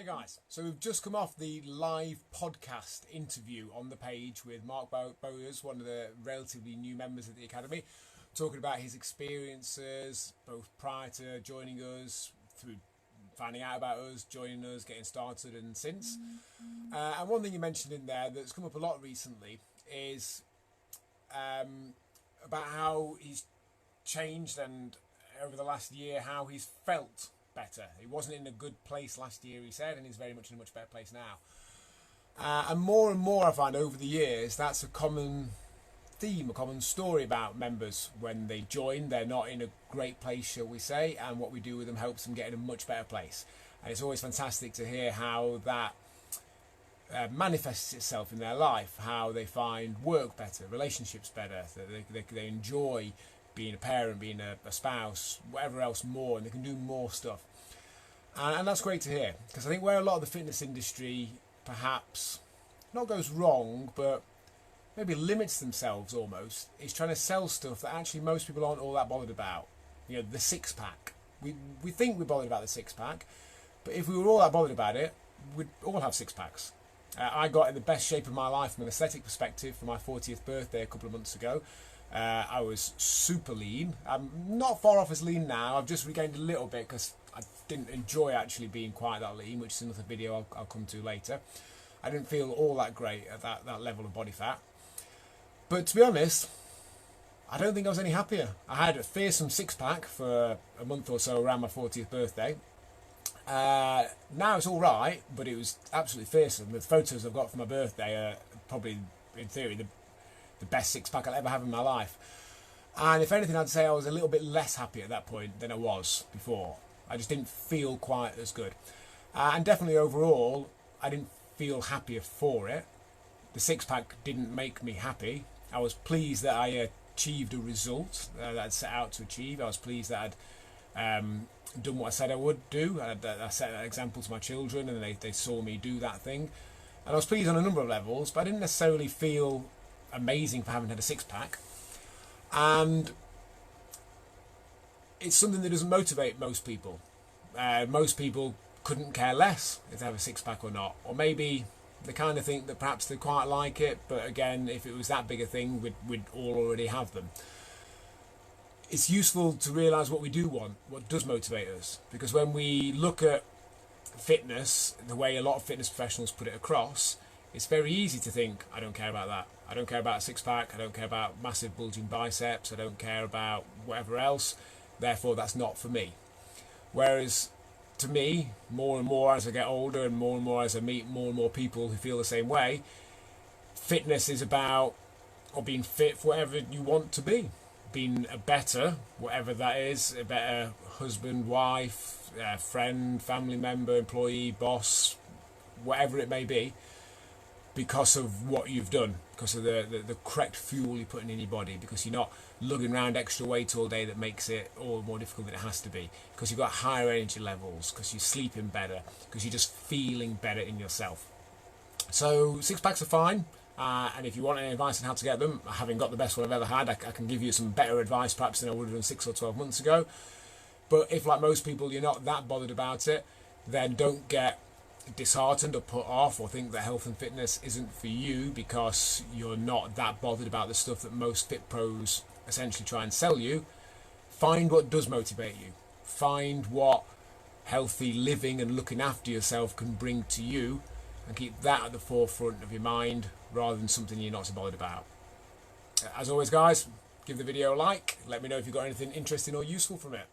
Guys, so we've just come off the live podcast interview on the page with Mark Bowers, one of the relatively new members of the Academy, talking about his experiences both prior to joining us, through finding out about us, joining us, getting started and since. And one thing you mentioned in there that's come up a lot recently is about how he's changed and over the last year how he's felt better. He wasn't in a good place last year, he said, and he's very much in a much better place now. And more I find over the years that's a common theme, a common story about members. When they join, they're not in a great place, shall we say, and what we do with them helps them get in a much better place. And it's always fantastic to hear how that manifests itself in their life, how they find work better, relationships better, they enjoy being a parent, being a spouse, whatever else more, and they can do more stuff. And that's great to hear, because I think where a lot of the fitness industry perhaps not goes wrong, but maybe limits themselves almost, is trying to sell stuff that actually most people aren't all that bothered about. You know, the six-pack. We think we're bothered about the six-pack, but if we were all that bothered about it, we'd all have six-packs. I got in the best shape of my life from an aesthetic perspective for my 40th birthday a couple of months ago. I was super lean. I'm not far off as lean now. I've just regained a little bit because I didn't enjoy actually being quite that lean, which is another video I'll come to later. I didn't feel all that great at that level of body fat. But to be honest, I don't think I was any happier. I had a fearsome six-pack for a month or so around my 40th birthday. Now it's all right, but it was absolutely fearsome. The photos I've got for my birthday are probably, in theory, the best six-pack I'll ever have in my life. And if anything, I'd say I was a little bit less happy at that point than I was before. I just didn't feel quite as good. And definitely overall, I didn't feel happier for it. The six-pack didn't make me happy. I was pleased that I achieved a result that I'd set out to achieve. I was pleased that I'd done what I said I would do. I set an example to my children and they saw me do that thing. And I was pleased on a number of levels, but I didn't necessarily feel amazing for having had a six-pack. And it's something that doesn't motivate most people. Most people couldn't care less if they have a six-pack or not. Or maybe they kind of think that perhaps they quite like it, but again, if it was that big a thing, we'd all already have them. It's useful to realise what we do want, what does motivate us. Because when we look at fitness, the way a lot of fitness professionals put it across, it's very easy to think, I don't care about that. I don't care about a six-pack. I don't care about massive bulging biceps. I don't care about whatever else. Therefore, that's not for me. Whereas, to me, more and more as I get older and more as I meet more and more people who feel the same way, fitness is about, or being fit for whatever you want to be. Being a better, whatever that is, a better husband, wife, friend, family member, employee, boss, whatever it may be, because of what you've done, because of the correct fuel you're putting in your body, because you're not lugging around extra weight all day that makes it all more difficult than it has to be, because you've got higher energy levels, because you're sleeping better, because you're just feeling better in yourself. So six-packs are fine, and if you want any advice on how to get them, having got the best one I've ever had, I can give you some better advice perhaps than I would have done 6 or 12 months ago. But if, like most people, you're not that bothered about it, then don't get disheartened or put off or think that health and fitness isn't for you because you're not that bothered about the stuff that most fit pros essentially try and sell you. Find what does motivate you. Find what healthy living and looking after yourself can bring to you, and keep that at the forefront of your mind rather than something you're not so bothered about. As always, guys, give the video a like. Let me know if you've got anything interesting or useful from it.